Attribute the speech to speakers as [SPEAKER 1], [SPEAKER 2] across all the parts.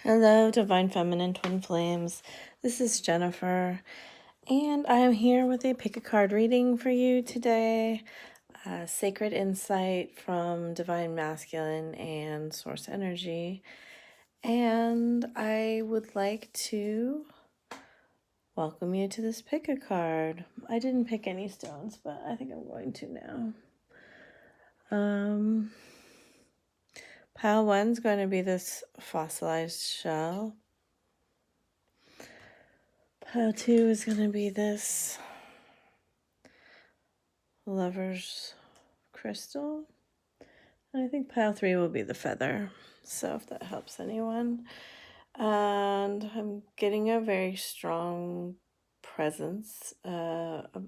[SPEAKER 1] Hello, Divine Feminine Twin Flames. This is Jennifer, and I am here with a pick a card reading for you today. Sacred insight from Divine Masculine and Source Energy. And I would like to welcome you to this pick a card. I didn't pick any stones, but I think I'm going to now. Pile 1's going to be this fossilized shell. Pile 2 is going to be this Lover's crystal. And I think pile 3 will be the feather. So if that helps anyone. And I'm getting a very strong presence of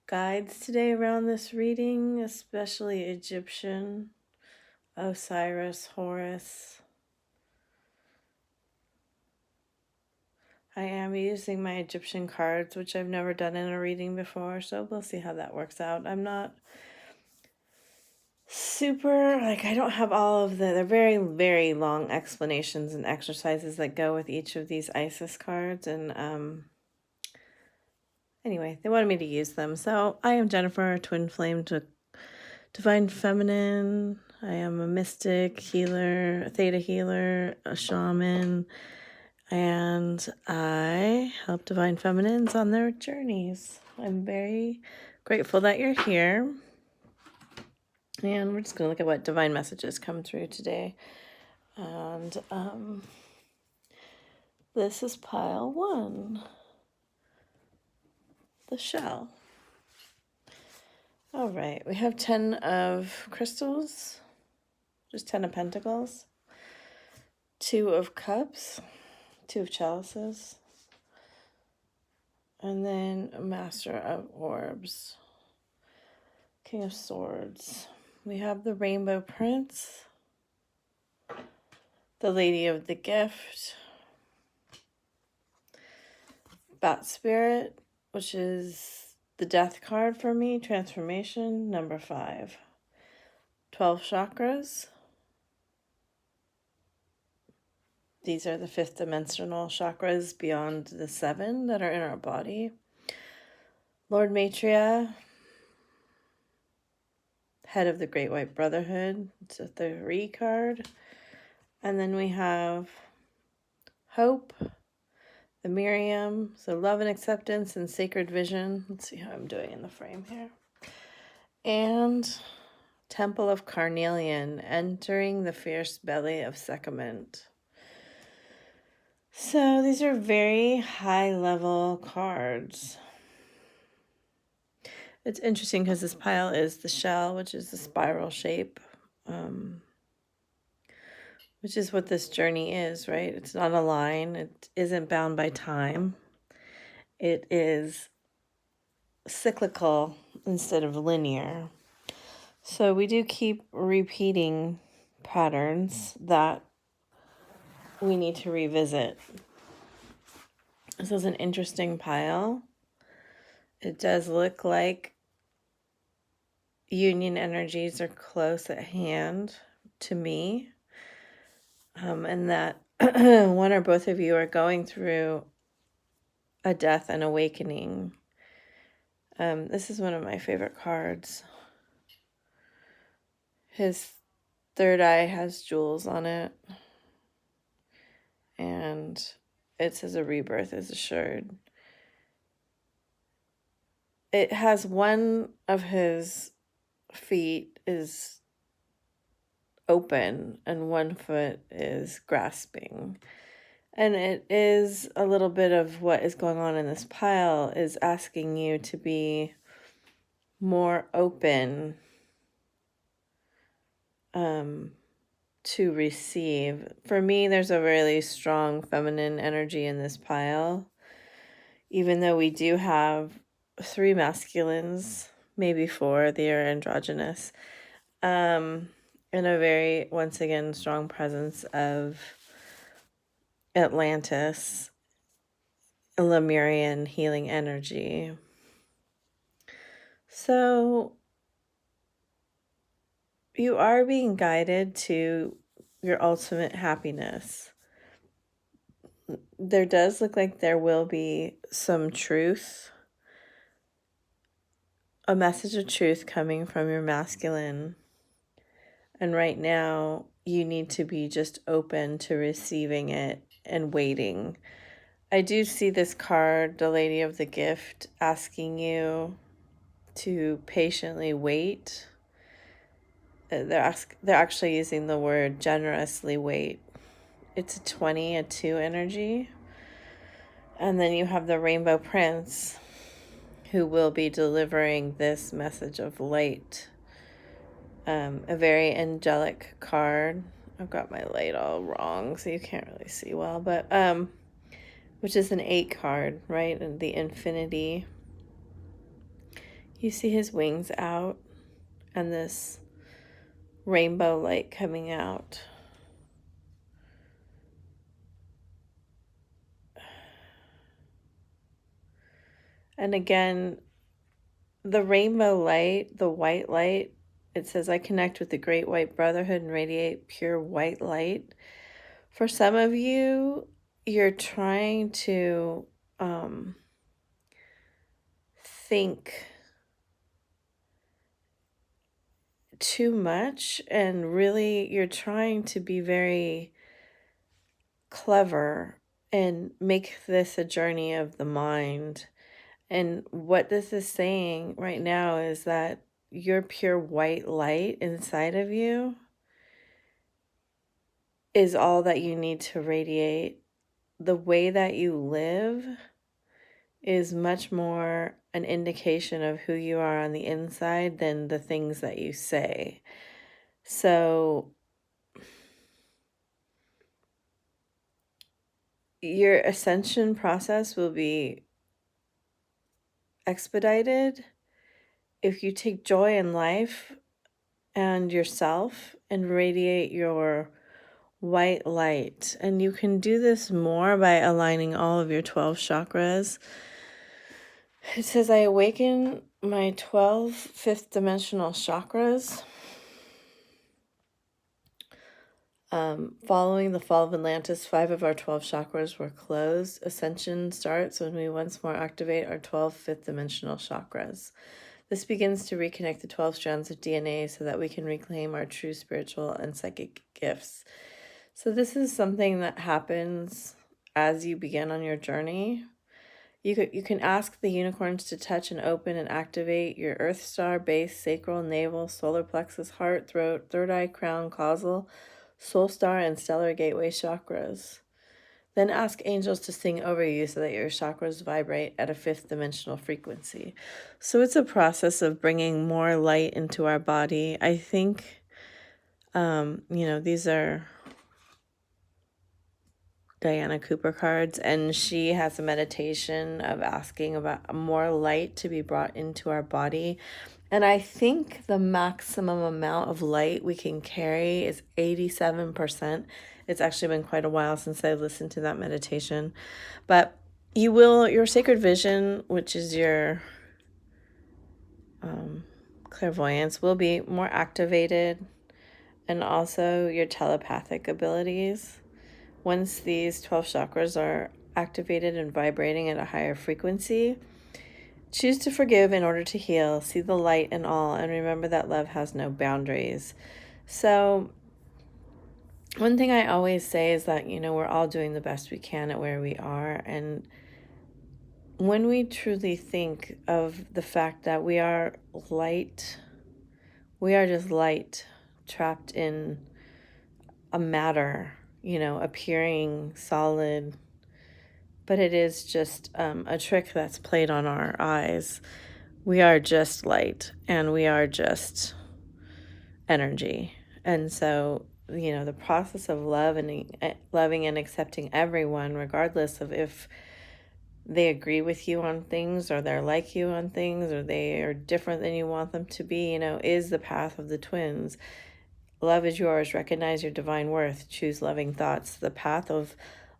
[SPEAKER 1] guides today around this reading, especially Egyptian, Osiris, Horus. I am using my Egyptian cards, which I've never done in a reading before, so we'll see how that works out. I'm not super, I don't have all of they're very, very long explanations and exercises that go with each of these Isis cards, and anyway, they wanted me to use them. So I am Jennifer, twin flame to Divine Feminine. I am a mystic, healer, a theta healer, a shaman, and I help Divine Feminines on their journeys. I'm very grateful that you're here. And we're just going to look at what divine messages come through today. And this is pile 1, the shell. All right, we have 10 of crystals, just 10 of pentacles, 2 of cups, 2 of chalices, and then a master of orbs, king of swords. We have the rainbow prince, the lady of the gift, bat spirit, which is the death card for me, transformation, number 5. 12 chakras. These are the 5th dimensional chakras beyond the 7 that are in our body. Lord Maitreya, head of the Great White Brotherhood. It's a 3 card. And then we have hope, the Miriam, so love and acceptance and sacred vision. Let's see how I'm doing in the frame here. And Temple of Carnelian, entering the fierce belly of Sekhmet. So these are very high level cards. It's interesting because this pile is the shell, which is the spiral shape, which is what this journey is, right? It's not a line. It isn't bound by time. It is cyclical instead of linear. So we do keep repeating patterns that we need to revisit. This is an interesting pile. It does look like union energies are close at hand to me, and that one or both of you are going through a death and awakening. This is one of my favorite cards. His third eye has jewels on it, and it says a rebirth is assured. It has one of his feet is open and one foot is grasping. And it is a little bit of what is going on in this pile is asking you to be more open to receive. For me, there's a really strong feminine energy in this pile. Even though we do have 3 masculines, maybe 4, they are androgynous. And a very, once again, strong presence of Atlantis, Lemurian healing energy. So you are being guided to your ultimate happiness. there does look like there will be some truth, a message of truth coming from your masculine. And right now, you need to be just open to receiving it and waiting. I do see this card, the Lady of the Gift, asking you to patiently wait. They're actually using the word generously wait. It's a 20, a 2 energy. And then you have the Rainbow Prince, who will be delivering this message of light. A very angelic card. I've got my light all wrong, so you can't really see well, but which is an 8 card, right? And the infinity. You see his wings out and this rainbow light coming out. And again, the rainbow light, the white light, it says, I connect with the great white brotherhood and radiate pure white light. For some of you, you're trying to think too much, and really you're trying to be very clever and make this a journey of the mind. And what this is saying right now is that your pure white light inside of you is all that you need to radiate. The way that you live is much more an indication of who you are on the inside than the things that you say. So your ascension process will be expedited if you take joy in life and yourself and radiate your white light. And you can do this more by aligning all of your 12 chakras. It says, I awaken my 12 fifth dimensional chakras. Following the fall of Atlantis, 5 of our 12 chakras were closed. Ascension starts when we once more activate our 12 fifth dimensional chakras. This begins to reconnect the 12 strands of DNA so that we can reclaim our true spiritual and psychic gifts. So this is something that happens as you begin on your journey. You can ask the unicorns to touch and open and activate your earth star, base, sacral, navel, solar plexus, heart, throat, third eye, crown, causal, soul star, and stellar gateway chakras. Then ask angels to sing over you so that your chakras vibrate at a 5th dimensional frequency. So it's a process of bringing more light into our body. I think, these are Diana Cooper cards, and she has a meditation of asking about more light to be brought into our body. And I think the maximum amount of light we can carry is 87%. It's actually been quite a while since I listened to that meditation. But your sacred vision, which is your clairvoyance, will be more activated, and also your telepathic abilities. Once these 12 chakras are activated and vibrating at a higher frequency, choose to forgive in order to heal. See the light in all, and remember that love has no boundaries. So one thing I always say is that, we're all doing the best we can at where we are. And when we truly think of the fact that we are light, we are just light trapped in a matter, appearing solid, but it is just a trick that's played on our eyes. We are just light, and we are just energy. And so, the process of loving and accepting everyone, regardless of if they agree with you on things, or they're like you on things, or they are different than you want them to be, is the path of the twins. Love is yours. Recognize your divine worth. Choose loving thoughts. The path of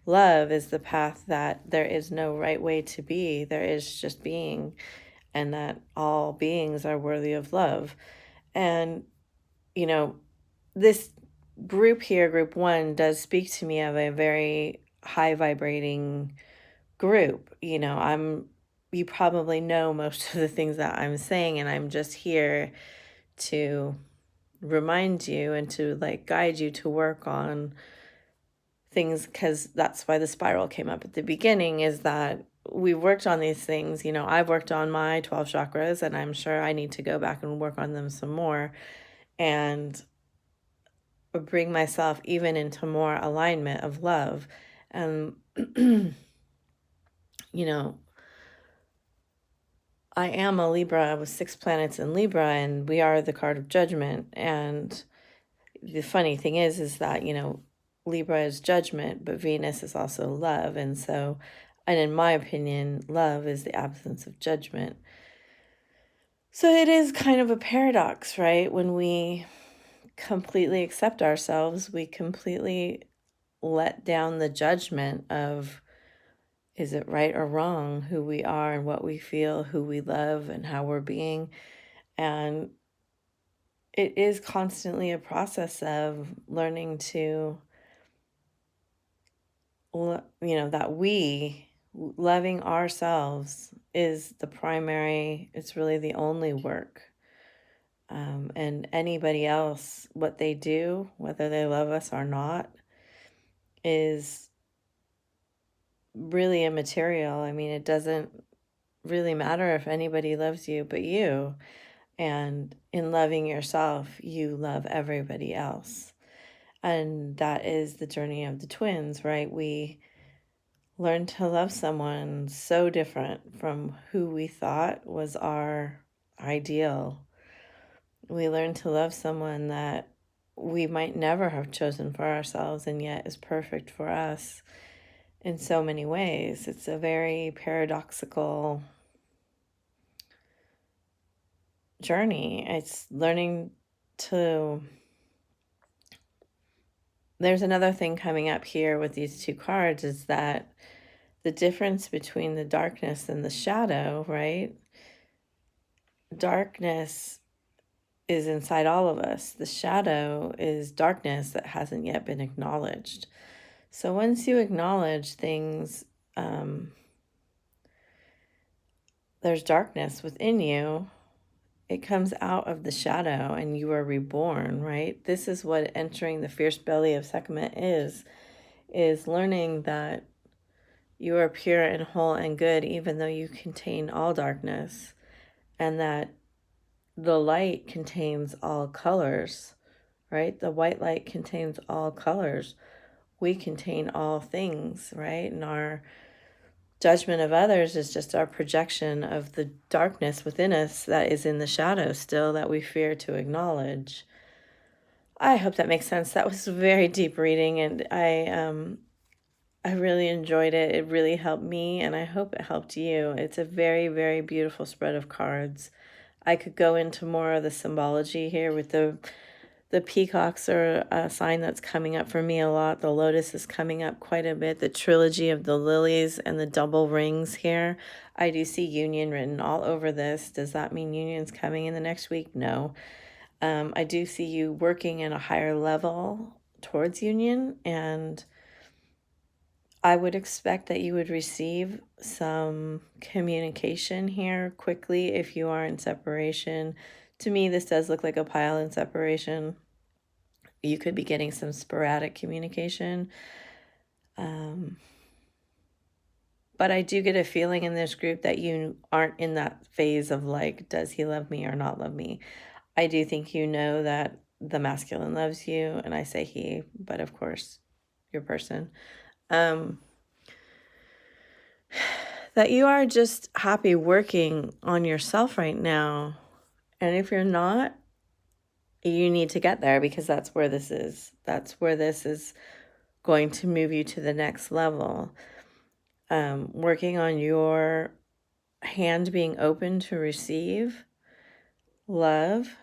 [SPEAKER 1] love is the path that there is no right way to be. There is just being, and that all beings are worthy of love. And, this group here, group 1, does speak to me of a very high vibrating group. You probably know most of the things that I'm saying, and I'm just here to remind you and to like guide you to work on things, because that's why the spiral came up at the beginning, is that we worked on these things. I've worked on my 12 chakras, and I'm sure I need to go back and work on them some more and bring myself even into more alignment of love. And you know I am a Libra with 6 planets in Libra, and we are the card of judgment. And the funny thing is that, Libra is judgment, but Venus is also love. And in my opinion, love is the absence of judgment. So it is kind of a paradox, right? When we completely accept ourselves, we completely let down the judgment of, is it right or wrong, who we are and what we feel, who we love and how we're being. And it is constantly a process of learning to, that we loving ourselves is the primary, it's really the only work. And anybody else, what they do, whether they love us or not, is really immaterial. I mean, it doesn't really matter if anybody loves you but you. And in loving yourself, you love everybody else. And that is the journey of the twins, right? We learn to love someone so different from who we thought was our ideal. We learn to love someone that we might never have chosen for ourselves, and yet is perfect for us in so many ways. It's a very paradoxical journey. It's learning to... There's another thing coming up here with these two cards, is that the difference between the darkness and the shadow, right? Darkness is inside all of us. The shadow is darkness that hasn't yet been acknowledged. So once you acknowledge things, there's darkness within you, it comes out of the shadow and you are reborn, right? This is what entering the fierce belly of Sekhmet is learning that you are pure and whole and good, even though you contain all darkness, and that the light contains all colors, right? The white light contains all colors. We contain all things, right? And our judgment of others is just our projection of the darkness within us that is in the shadow still, that we fear to acknowledge. I hope that makes sense. That was a very deep reading, and I really enjoyed it. It really helped me, and I hope it helped you. It's a very, very beautiful spread of cards. I could go into more of the symbology here with the peacocks are a sign that's coming up for me a lot. The lotus is coming up quite a bit. The trilogy of the lilies and the double rings here. I do see union written all over this. Does that mean union's coming in the next week? No. I do see you working at a higher level towards union, and I would expect that you would receive some communication here quickly if you are in separation. To me, this does look like a pile in separation. You could be getting some sporadic communication. But I do get a feeling in this group that you aren't in that phase of like, does he love me or not love me? I do think you know that the masculine loves you, and I say he, but of course, your person. That you are just happy working on yourself right now. And if you're not, you need to get there, because that's where this is. That's where this is going to move you to the next level. Working on your hand being open to receive love,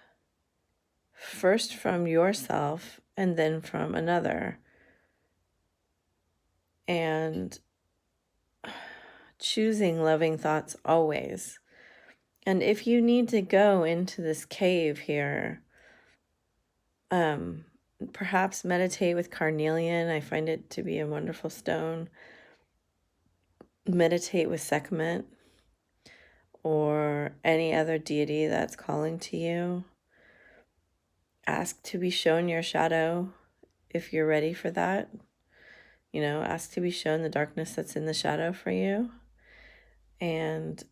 [SPEAKER 1] first from yourself and then from another. And choosing loving thoughts always. And if you need to go into this cave here, perhaps meditate with carnelian. I find it to be a wonderful stone. Meditate with Sekhmet or any other deity that's calling to you. Ask to be shown your shadow if you're ready for that. Ask to be shown the darkness that's in the shadow for you. And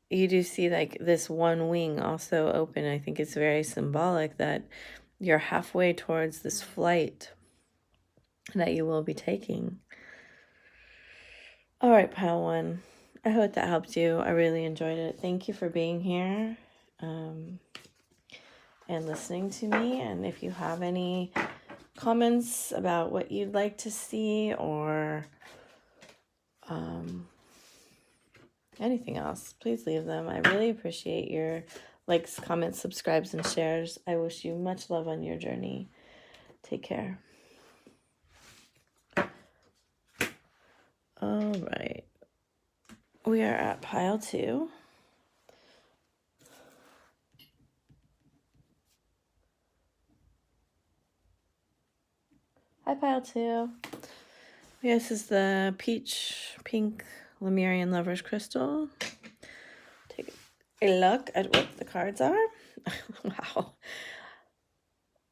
[SPEAKER 1] you do see like this one wing also open. I think it's very symbolic that you're halfway towards this flight that you will be taking. All right, pile one. I hope that helped you. I really enjoyed it. Thank you for being here and listening to me. And if you have any comments about what you'd like to see or anything else, please leave them. I really appreciate your likes, comments, subscribes, and shares. I wish you much love on your journey. Take care. All right. We are at pile 2. Hi, pile 2. This is the peach pink Lemurian Lover's Crystal. Take a look at what the cards are. Wow.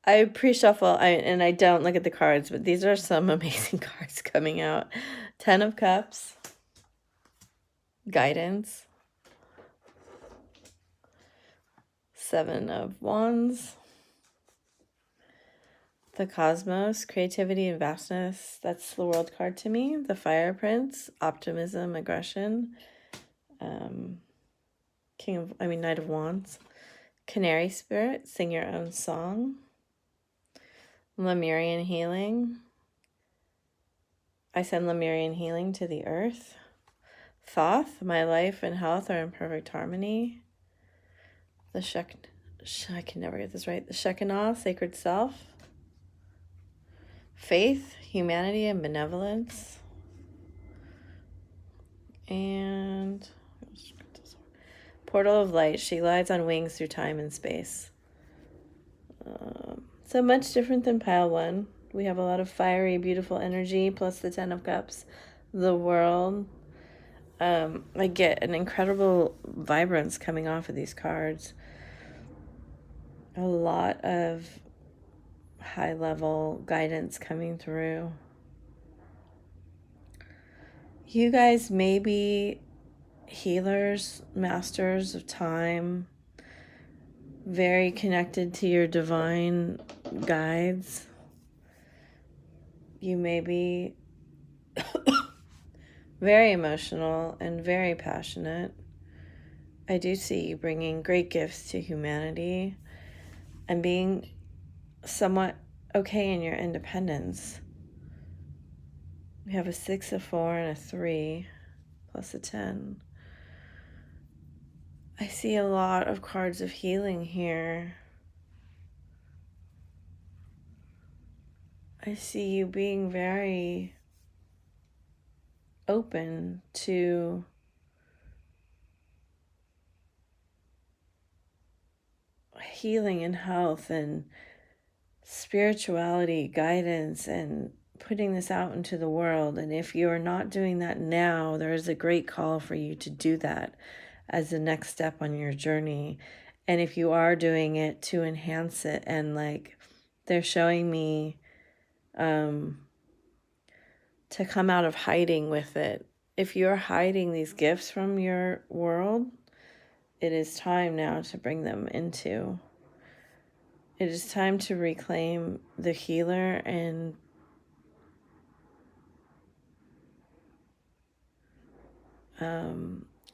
[SPEAKER 1] I pre-shuffle and I don't look at the cards, but these are some amazing cards coming out. 10 of Cups. Guidance. 7 of Wands. The Cosmos, creativity and vastness. That's the World card to me. The Fire Prince, optimism, aggression. Knight of Wands. Canary Spirit, sing your own song. Lemurian healing. I send Lemurian healing to the earth. Thoth, my life and health are in perfect harmony. I can never get this right. The Shekinah, sacred self. Faith, humanity, and benevolence. And Portal of light. She glides on wings through time and space. So much different than pile 1. We have a lot of fiery, beautiful energy, plus the 10 of Cups. The world. I get an incredible vibrance coming off of these cards. A lot of high-level guidance coming through. You guys may be healers, masters of time, very connected to your divine guides. You may be very emotional and very passionate. I do see you bringing great gifts to humanity and being somewhat okay in your independence. We have a 6, a 4, and a 3, plus a 10. I see a lot of cards of healing here. I see you being very open to healing and health and spirituality, guidance, and putting this out into the world. And if you are not doing that now, there is a great call for you to do that as the next step on your journey. And if you are doing it, to enhance it. And like they're showing me to come out of hiding with it. If you're hiding these gifts from your world, it is time now to bring them into. It is time to reclaim the healer and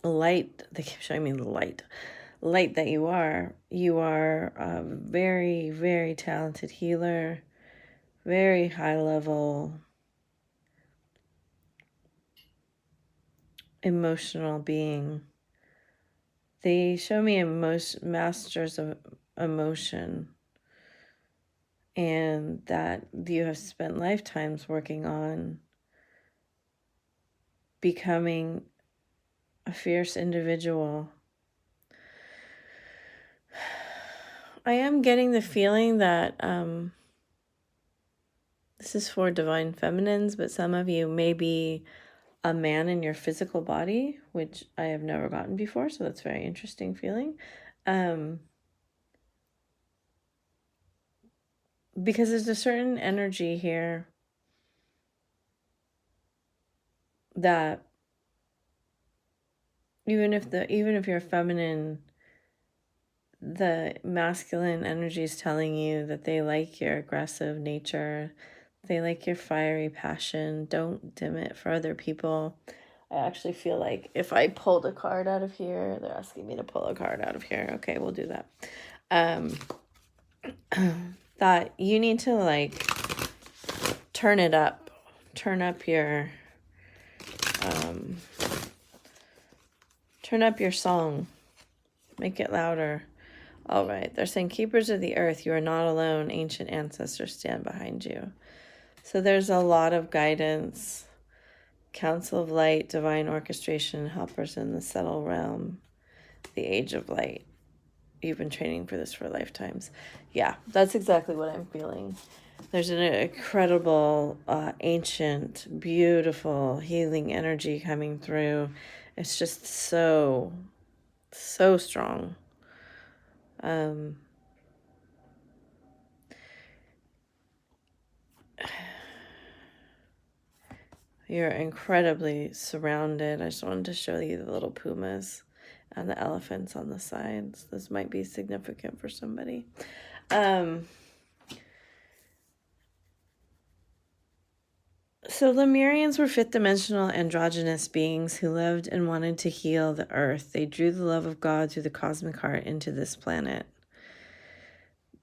[SPEAKER 1] light. They keep showing me the light that you are. You are a very, very talented healer, very high level emotional being. They show me masters of emotion, and that you have spent lifetimes working on becoming a fierce individual. I am getting the feeling that This is for divine feminines, but some of you may be a man in your physical body, which I have never gotten before, so that's a very interesting feeling. Because there's a certain energy here that even if you're feminine, the masculine energy is telling you that they like your aggressive nature. They like your fiery passion. Don't dim it for other people. I actually feel like if I pulled a card out of here, they're asking me to pull a card out of here. Okay, we'll do that. That you need to like turn it up. Turn up your song. Make it louder. All right. They're saying, keepers of the earth, you are not alone. Ancient ancestors stand behind you. So there's a lot of guidance. Council of Light, divine orchestration, helpers in the subtle realm, the age of light. You've been training for this for lifetimes. Yeah, that's exactly what I'm feeling. There's an incredible, ancient, beautiful, healing energy coming through. It's just so strong. You're incredibly surrounded. I just wanted to show you the little pumas and the elephants on the sides. This might be significant for somebody. So Lemurians were fifth-dimensional androgynous beings who lived and wanted to heal the earth. They drew the love of God through the cosmic heart into this planet.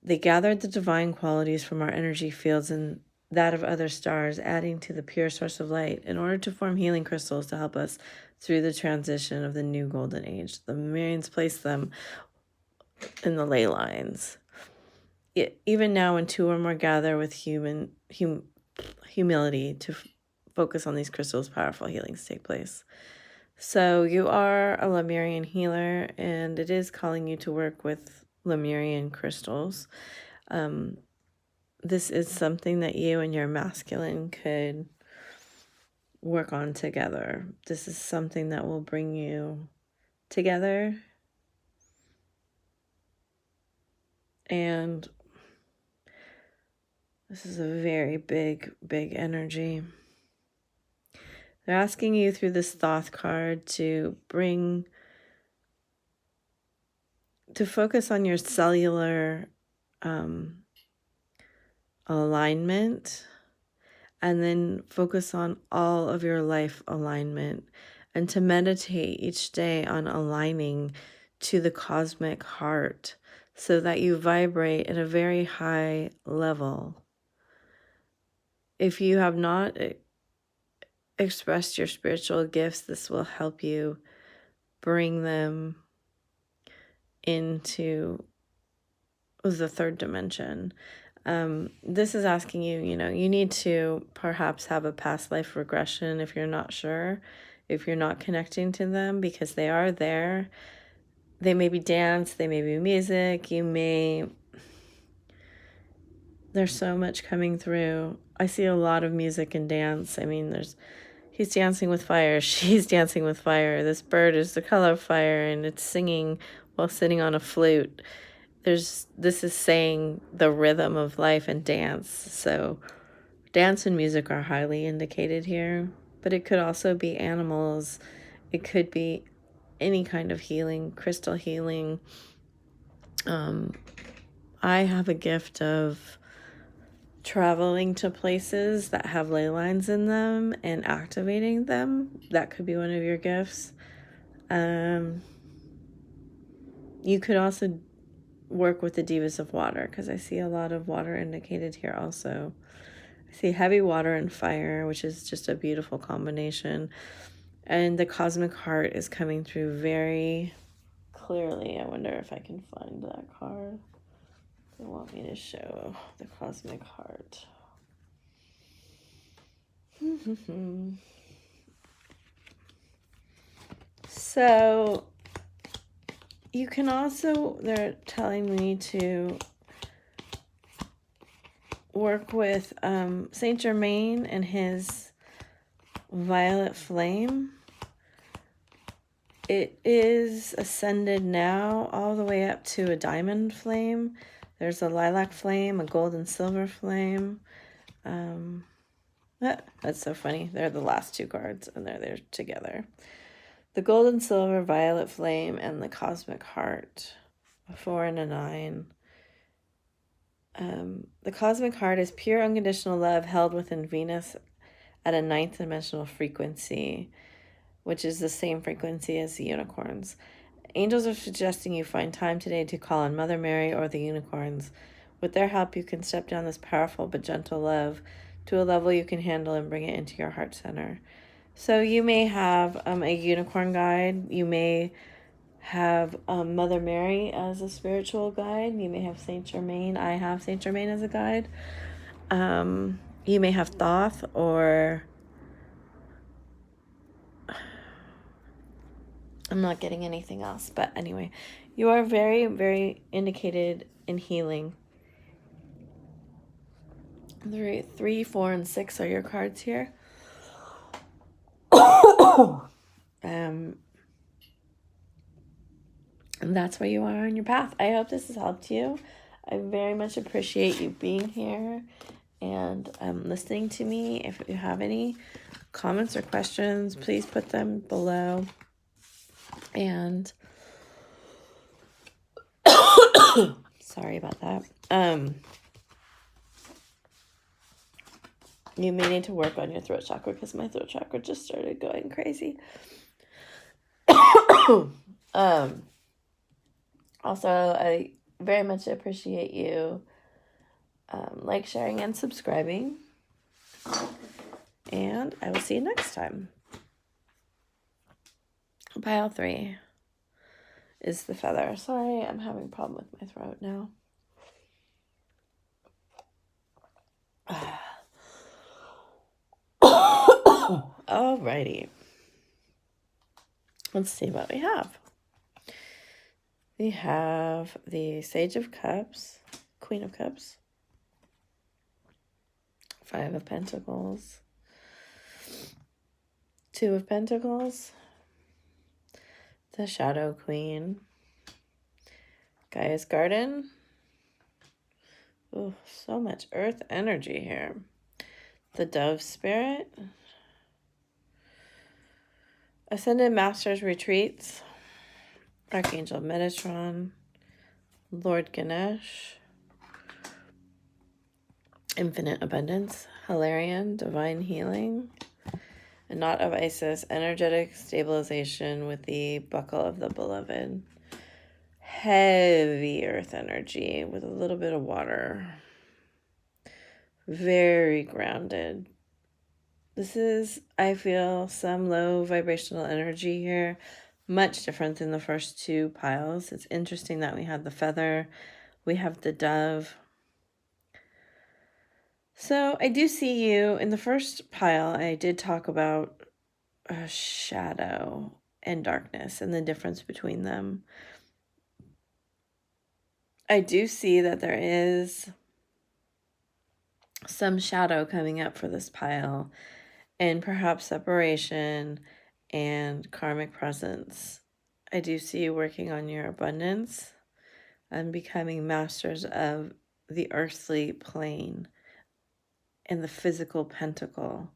[SPEAKER 1] They gathered the divine qualities from our energy fields and that of other stars, adding to the pure source of light in order to form healing crystals to help us through the transition of the new golden age. The Lemurians placed them in the ley lines. Even now, when two or more gather with humility to focus on these crystals, powerful healings take place. So you are a Lemurian healer, and it is calling you to work with Lemurian crystals. This is something that you and your masculine could work on together. This is something that will bring you together. And this is a very big, big energy. They're asking you through this Thoth card to focus on your cellular alignment, and then focus on all of your life alignment, and to meditate each day on aligning to the cosmic heart so that you vibrate at a very high level. If you have not expressed your spiritual gifts, this will help you bring them into the third dimension. This is asking you, you need to perhaps have a past life regression if you're not sure, if you're not connecting to them, because they are there. They may be dance, they may be music, there's so much coming through. I see a lot of music and dance. I mean, he's dancing with fire, she's dancing with fire. This bird is the color of fire, and it's singing while sitting on a flute. This is saying the rhythm of life and dance. So dance and music are highly indicated here, but it could also be animals. It could be any kind of healing, crystal healing. I have a gift of traveling to places that have ley lines in them and activating them. That could be one of your gifts. You could also work with the divas of water, because I see a lot of water indicated here also. I see heavy water and fire, which is just a beautiful combination. And the cosmic heart is coming through very clearly. I wonder if I can find that card. They want me to show the cosmic heart. So you can also, they're telling me to work with Saint Germain and his violet flame. It is ascended now all the way up to a diamond flame. There's a lilac flame, a gold and silver flame. That's so funny. They're the last two cards, and they're there together. The gold and silver, violet flame, and the cosmic heart. A 4 and a 9. The cosmic heart is pure unconditional love held within Venus at a 9th dimensional frequency, which is the same frequency as the unicorns. Angels are suggesting you find time today to call on Mother Mary or the unicorns. With their help, you can step down this powerful but gentle love to a level you can handle and bring it into your heart center. So you may have a unicorn guide. You may have Mother Mary as a spiritual guide. You may have Saint Germain. I have Saint Germain as a guide. You may have Thoth, or I'm not getting anything else. But anyway, you are very, very indicated in healing. 3, 4, and 6 are your cards here. And that's where you are on your path. I hope this has helped you. I very much appreciate you being here and listening to me. If you have any comments or questions, please put them below. And sorry about that. You may need to work on your throat chakra because my throat chakra just started going crazy. Also, I very much appreciate you like, sharing, and subscribing. And I will see you next time. Pile 3 is the feather. Sorry, I'm having a problem with my throat now. Alrighty. Let's see what we have. We have the Sage of Cups, Queen of Cups, 5 of Pentacles, 2 of Pentacles, the Shadow Queen, Gaia's Garden. Oh, so much earth energy here. The Dove Spirit, Ascended Masters Retreats, Archangel Metatron, Lord Ganesh, Infinite Abundance, Hilarion, Divine Healing, a Knot of Isis, Energetic Stabilization with the Buckle of the Beloved, heavy earth energy with a little bit of water, very grounded. This is, I feel, some low vibrational energy here. Much different than the first 2 piles. It's interesting that we had the feather. We have the dove. So I do see you. In the first pile, I did talk about shadow and darkness and the difference between them. I do see that there is some shadow coming up for this pile, and perhaps separation and karmic presence. I do see you working on your abundance and becoming masters of the earthly plane and the physical pentacle.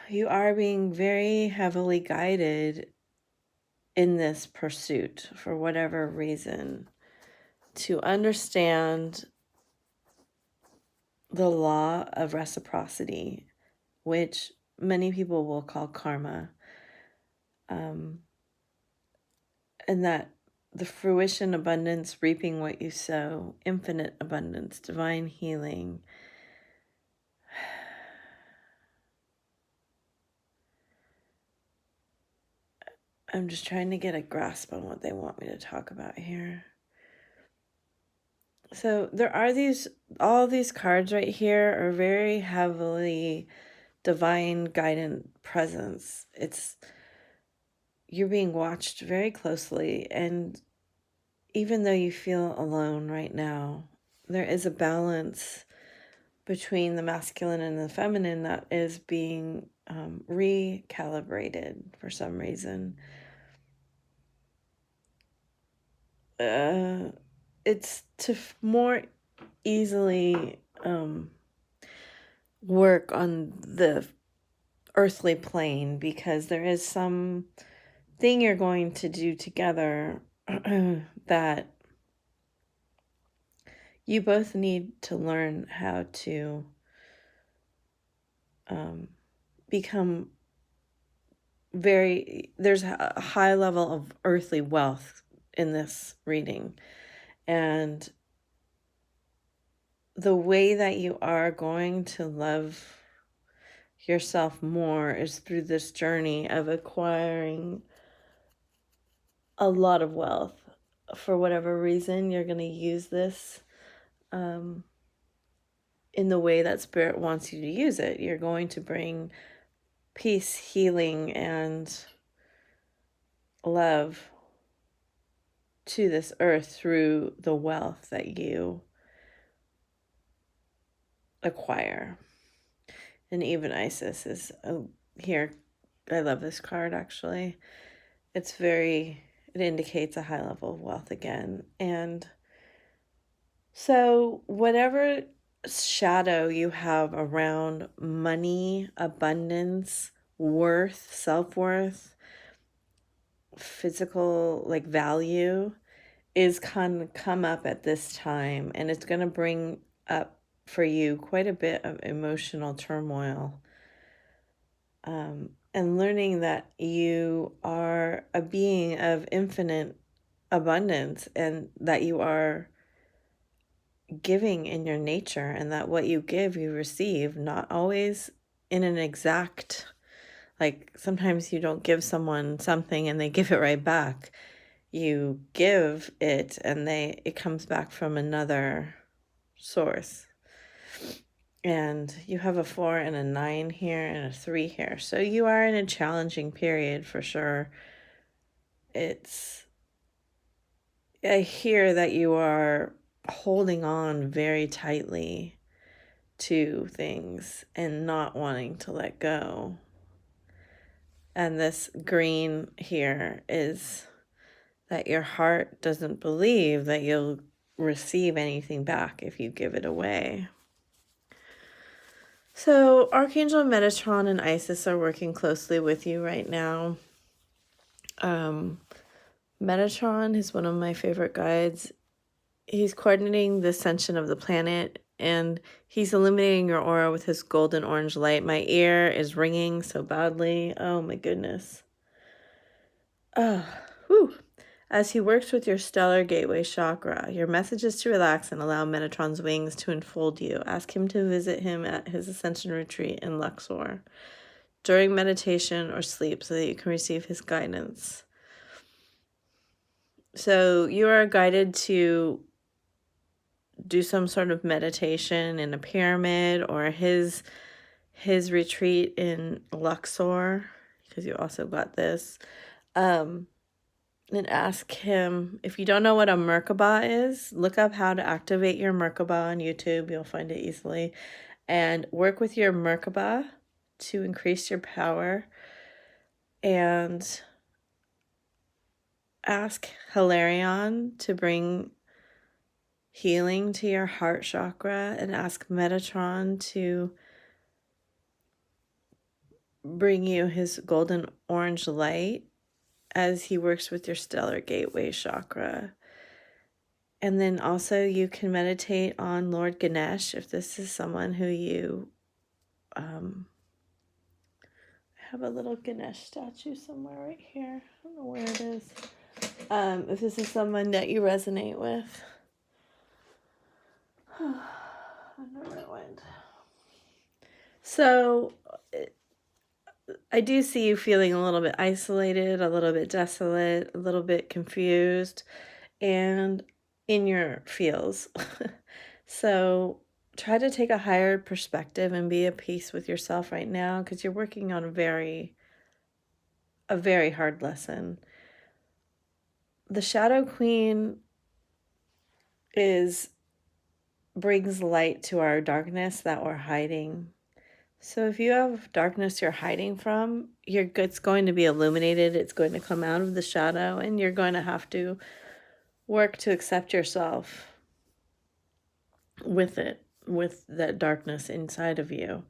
[SPEAKER 1] You are being very heavily guided in this pursuit for whatever reason to understand the law of reciprocity, which many people will call karma, and that the fruition, abundance, reaping what you sow, infinite abundance, divine healing. I'm just trying to get a grasp on what they want me to talk about here. So there are all these cards right here are very heavily divine guidance presence. You're being watched very closely, and even though you feel alone right now, there is a balance between the masculine and the feminine that is being recalibrated for some reason. It's to more easily work on the earthly plane, because there is some thing you're going to do together that you both need to learn how to become there's a high level of earthly wealth in this reading. And the way that you are going to love yourself more is through this journey of acquiring a lot of wealth. For whatever reason, you're going to use this in the way that Spirit wants you to use it. You're going to bring peace, healing, and love to this earth through the wealth that you acquire. And even Isis is here. I love this card, actually. It indicates a high level of wealth again. And so whatever shadow you have around money, abundance, worth, self-worth, physical value is come up at this time, and it's going to bring up for you quite a bit of emotional turmoil. And learning that you are a being of infinite abundance, and that you are giving in your nature, and that what you give, you receive, not always in an exact, sometimes you don't give someone something and they give it right back. You give it and it comes back from another source. And you have a 4 and a 9 here and a 3 here. So you are in a challenging period for sure. I hear that you are holding on very tightly to things and not wanting to let go. And this green here is that your heart doesn't believe that you'll receive anything back if you give it away. So Archangel Metatron and Isis are working closely with you right now. Metatron is one of my favorite guides. He's coordinating the ascension of the planet, and he's illuminating your aura with his golden orange light. My ear is ringing so badly. Oh my goodness. As he works with your stellar gateway chakra, your message is to relax and allow Metatron's wings to enfold you. Ask him to visit him at his ascension retreat in Luxor during meditation or sleep so that you can receive his guidance. So you are guided to do some sort of meditation in a pyramid, or his retreat in Luxor, because you also got this. And ask him, if you don't know what a Merkaba is, look up how to activate your Merkaba on YouTube. You'll find it easily. And work with your Merkaba to increase your power. And ask Hilarion to bring healing to your heart chakra. And ask Metatron to bring you his golden orange light as he works with your stellar gateway chakra. And then also you can meditate on Lord Ganesh if this is someone who you, I have a little Ganesh statue somewhere right here. I don't know where it is. If this is someone that you resonate with. I don't know where it went. So I do see you feeling a little bit isolated, a little bit desolate, a little bit confused, and in your feels. So try to take a higher perspective and be at peace with yourself right now, because you're working on a very hard lesson. The Shadow Queen is brings light to our darkness that we're hiding. So if you have darkness you're hiding from, it's going to be illuminated. It's going to come out of the shadow, and you're going to have to work to accept yourself with it, with that darkness inside of you,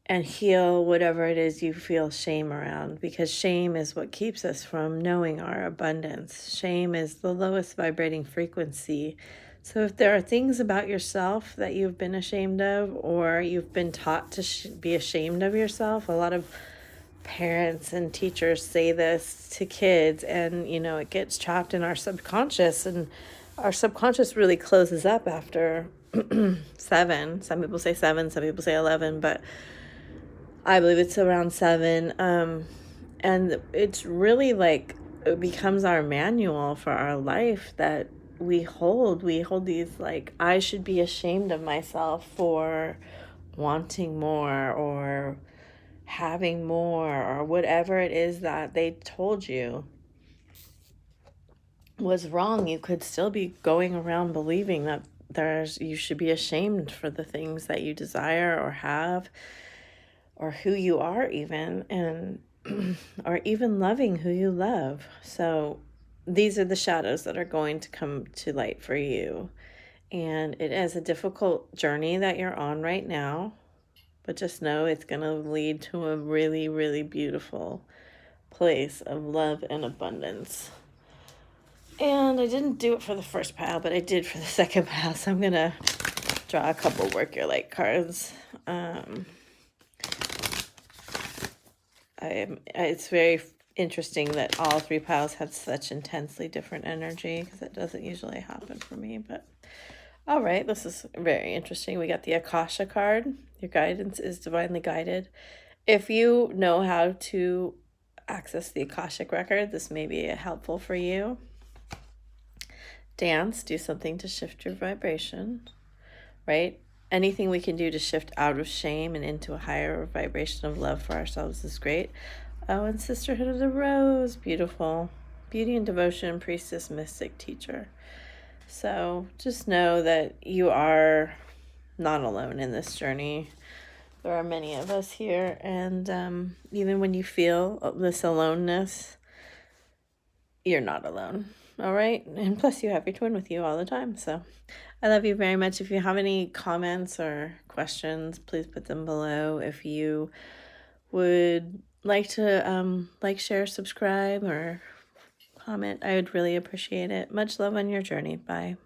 [SPEAKER 1] and heal whatever it is you feel shame around, because shame is what keeps us from knowing our abundance. Shame is the lowest vibrating frequency. So if there are things about yourself that you've been ashamed of, or you've been taught to be ashamed of yourself, a lot of parents and teachers say this to kids, and it gets trapped in our subconscious, and our subconscious really closes up after 7. Some people say 7, some people say 11, but I believe it's around 7. And it's really like it becomes our manual for our life that we hold these, like, I should be ashamed of myself for wanting more or having more, or whatever it is that they told you was wrong. You could still be going around believing that you should be ashamed for the things that you desire or have, or who you are even, and or even loving who you love. So these are the shadows that are going to come to light for you. And it is a difficult journey that you're on right now, but just know it's going to lead to a really, really beautiful place of love and abundance. And I didn't do it for the first pile, but I did for the second pile. So I'm going to draw a couple Work Your Light cards. It's very interesting that all 3 piles have such intensely different energy, because it doesn't usually happen for me. But all right, this is very interesting. We got the Akasha card. Your guidance is divinely guided. If you know how to access the Akashic record, this may be helpful for you. Dance, do something to shift your vibration, right? Anything we can do to shift out of shame and into a higher vibration of love for ourselves is great. Oh, and Sisterhood of the Rose, beautiful. Beauty and devotion, priestess, mystic, teacher. So just know that you are not alone in this journey. There are many of us here, and even when you feel this aloneness, you're not alone. All right. And plus you have your twin with you all the time. So I love you very much. If you have any comments or questions, please put them below. If you would like to like, share, subscribe, or comment, I would really appreciate it. Much love on your journey. Bye.